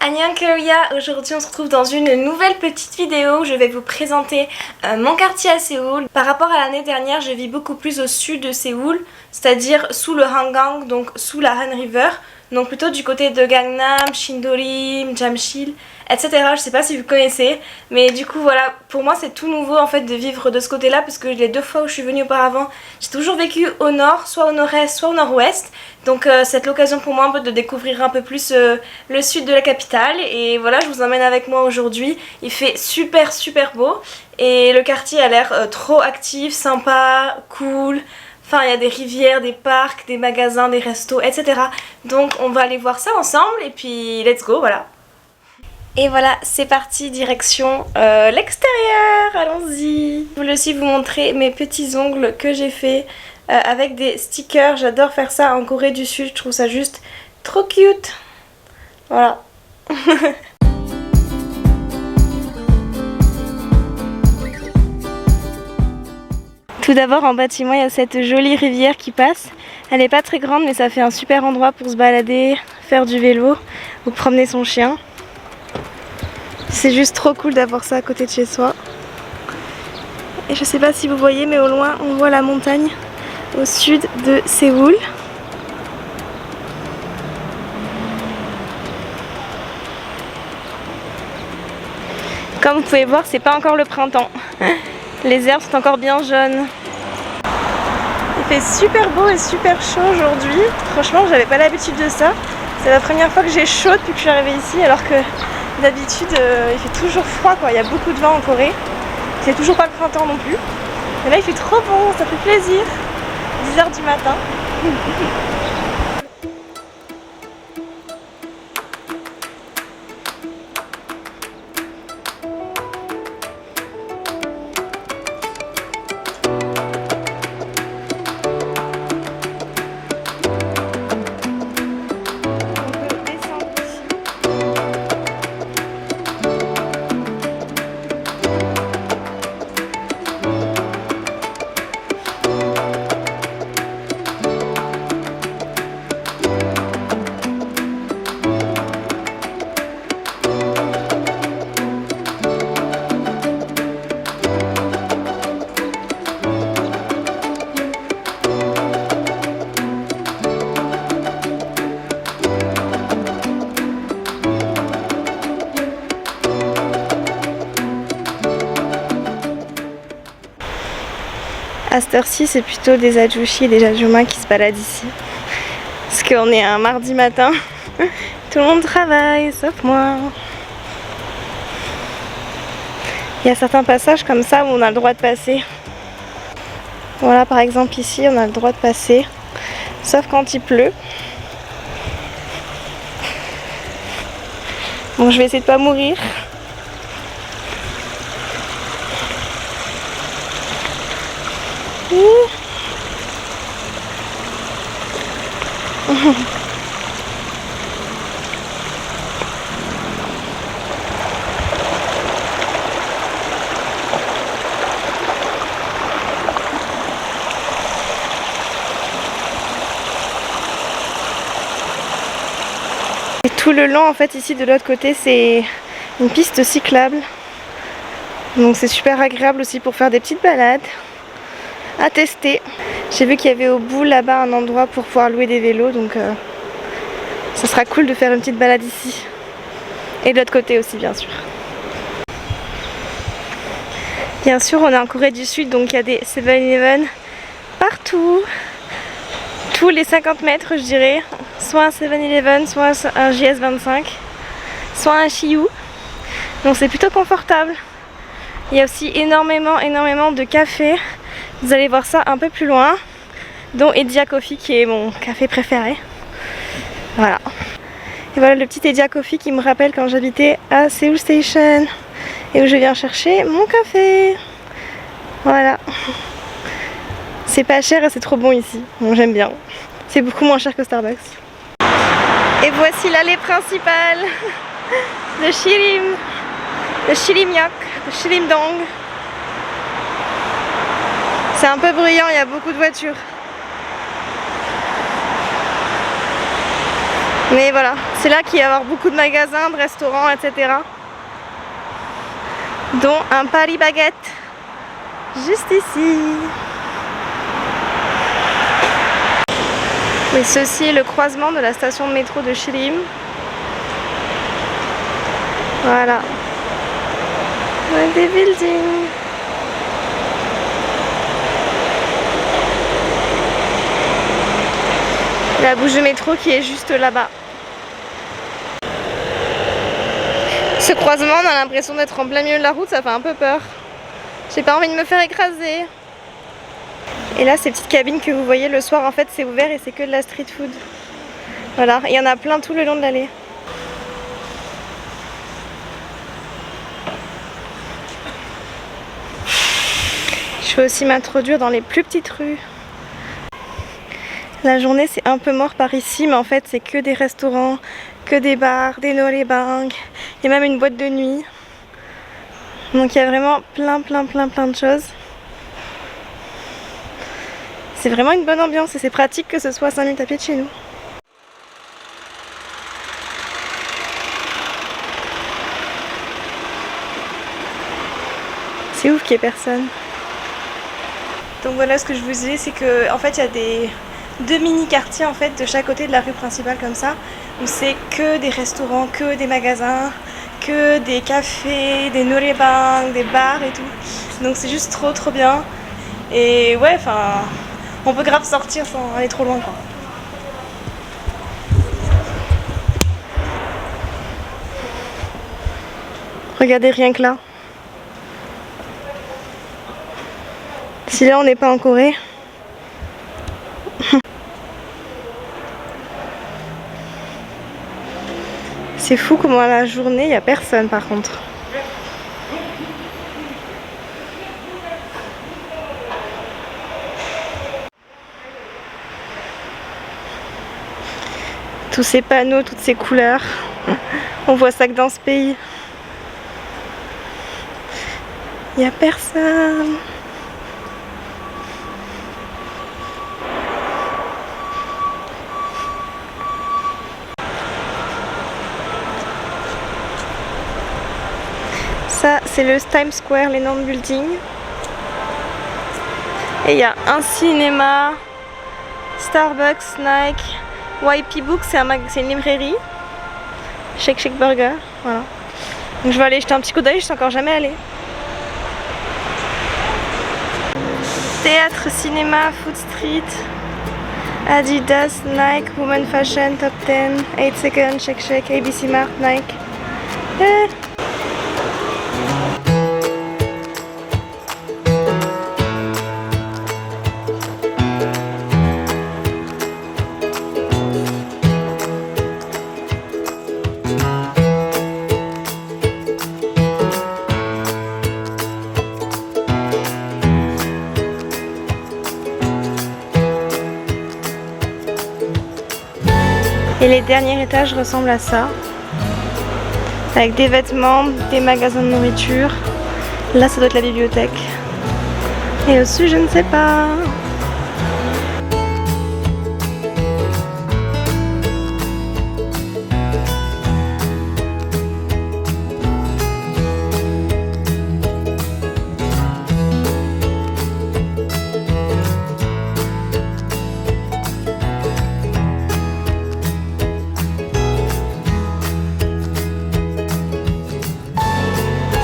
Annyeong Korea, aujourd'hui on se retrouve dans une nouvelle petite vidéo où je vais vous présenter mon quartier à Séoul. Par rapport à l'année dernière, je vis beaucoup plus au sud de Séoul, c'est-à-dire sous le Hangang, donc sous la Han River, donc plutôt du côté de Gangnam, Shindorim, Jamsil, etc. Je sais pas si vous connaissez, mais du coup voilà, pour moi c'est tout nouveau en fait de vivre de ce côté-là parce que les deux fois où je suis venue auparavant, j'ai toujours vécu au nord, soit au nord-est, soit au nord-ouest. Donc c'est l'occasion pour moi un peu de découvrir un peu plus le sud de la capitale et voilà, je vous emmène avec moi aujourd'hui. Il fait super beau et le quartier a l'air trop actif, sympa, cool. Enfin, il y a des rivières, des parcs, des magasins, des restos, etc. Donc on va aller voir ça ensemble et puis let's go, voilà. Et voilà, c'est parti, direction l'extérieur, allons-y. Je voulais aussi vous montrer mes petits ongles que j'ai fait avec des stickers. J'adore faire ça en Corée du Sud, je trouve ça juste trop cute. Voilà. Tout d'abord, en bâtiment, il y a cette jolie rivière qui passe. Elle n'est pas très grande, mais ça fait un super endroit pour se balader, faire du vélo ou promener son chien. C'est juste trop cool d'avoir ça à côté de chez soi. Et je sais pas si vous voyez, mais au loin, on voit la montagne au sud de Séoul. Comme vous pouvez voir, c'est pas encore le printemps. Les herbes sont encore bien jaunes. Il fait super beau et super chaud aujourd'hui. Franchement, j'avais pas l'habitude de ça. C'est la première fois que j'ai chaud depuis que je suis arrivée ici, alors que d'habitude il fait toujours froid quoi. Il y a beaucoup de vent en Corée. C'est toujours pas le printemps non plus. Mais là il fait trop bon, ça fait plaisir. 10 h du matin. À cette heure-ci, c'est plutôt des adjouchis et des adjoumins qui se baladent ici. Parce qu'on est un mardi matin. Tout le monde travaille, sauf moi. Il y a certains passages comme ça où on a le droit de passer. Voilà, par exemple ici, on a le droit de passer. Sauf quand il pleut. Bon, je vais essayer de pas mourir. Et tout le long en fait ici de l'autre côté c'est une piste cyclable. Donc c'est super agréable aussi pour faire des petites balades. À tester. J'ai vu qu'il y avait au bout là-bas un endroit pour pouvoir louer des vélos, donc ça sera cool de faire une petite balade ici. Et de l'autre côté aussi bien sûr. Bien sûr on est en Corée du Sud, donc il y a des 7-Eleven partout. Tous les 50 mètres je dirais. Soit un 7-Eleven, soit un JS25, soit un Shiyu. Donc c'est plutôt confortable. Il y a aussi énormément de cafés. Vous allez voir ça un peu plus loin, dont Edia Coffee qui est mon café préféré. Voilà. Et voilà le petit Edia Coffee qui me rappelle quand j'habitais à Seoul Station et où je viens chercher mon café. Voilà. C'est pas cher et c'est trop bon ici. Bon, j'aime bien. C'est beaucoup moins cher que Starbucks. Et voici l'allée principale de Shirim, de Shirimyak, de Shirimdong. C'est un peu bruyant, il y a beaucoup de voitures. Mais voilà, c'est là qu'il va y avoir beaucoup de magasins, de restaurants, etc. Dont un Paris Baguette, juste ici. Et ceci est le croisement de la station de métro de Şirin. Voilà. Des buildings. La bouche de métro qui est juste là-bas. Ce croisement, on a l'impression d'être en plein milieu de la route, ça fait un peu peur. J'ai pas envie de me faire écraser. Et là, ces petites cabines que vous voyez le soir, en fait, c'est ouvert et c'est que de la street food. Voilà, il y en a plein tout le long de l'allée. Je vais aussi m'introduire dans les plus petites rues. La journée, c'est un peu mort par ici, mais en fait, c'est que des restaurants, que des bars, des noraebang. Il y a même une boîte de nuit. Donc il y a vraiment plein de choses. C'est vraiment une bonne ambiance et c'est pratique que ce soit à 5 minutes à pied de chez nous. C'est ouf qu'il n'y ait personne. Donc voilà, ce que je vous disais, c'est que en fait il y a deux mini quartiers en fait de chaque côté de la rue principale comme ça, où c'est que des restaurants, que des magasins, que des cafés, des noraebang, des bars et tout. Donc c'est juste trop bien. Et ouais, enfin, on peut grave sortir sans aller trop loin quoi. Regardez rien que là. Si là on n'est pas en Corée. C'est fou comment à la journée il n'y a personne par contre. Tous ces panneaux, toutes ces couleurs. On voit ça que dans ce pays. Il n'y a personne. Ça, c'est le Times Square, l'énorme building. Et il y a un cinéma, Starbucks, Nike, YP Books, c'est une librairie. Shake Burger, voilà. Donc je vais aller jeter un petit coup d'œil, je suis encore jamais allée. Théâtre, cinéma, Food Street, Adidas, Nike, Women Fashion, Top 10, 8 Seconds, Shake, ABC Mart, Nike. Et les derniers étages ressemblent à ça, avec des vêtements, des magasins de nourriture. Là, ça doit être la bibliothèque. Et au-dessus, je ne sais pas.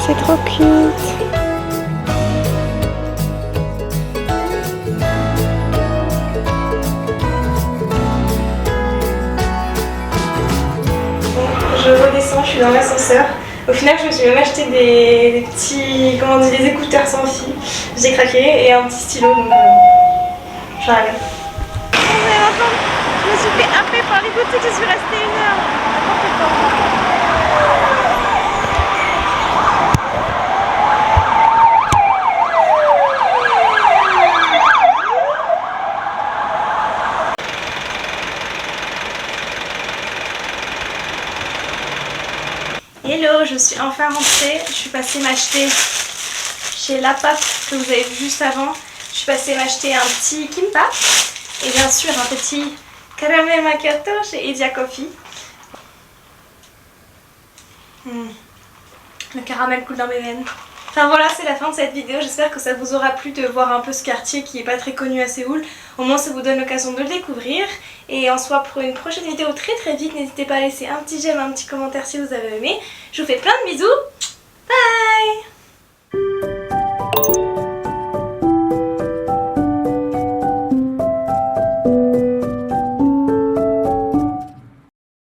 C'est trop cute. Je redescends, je suis dans l'ascenseur. Au final, je me suis même acheté des petits, comment on dit, des écouteurs sans fil. J'ai craqué et un petit stylo, donc j'arrive. Je me suis fait happer par les boutiques, je suis restée 1 heure. N'importe quoi. Hello, je suis enfin rentrée. Je suis passée m'acheter chez La Pâte que vous avez vu juste avant. Je suis passée m'acheter un petit kimbap et bien sûr un petit caramel macchiato chez Edia Coffee. Le caramel coule dans mes veines. Enfin voilà, c'est la fin de cette vidéo. J'espère que ça vous aura plu de voir un peu ce quartier qui est pas très connu à Séoul. Au moins ça vous donne l'occasion de le découvrir. Et on se voit pour une prochaine vidéo très vite. N'hésitez pas à laisser un petit j'aime, un petit commentaire si vous avez aimé. Je vous fais plein de bisous. Bye!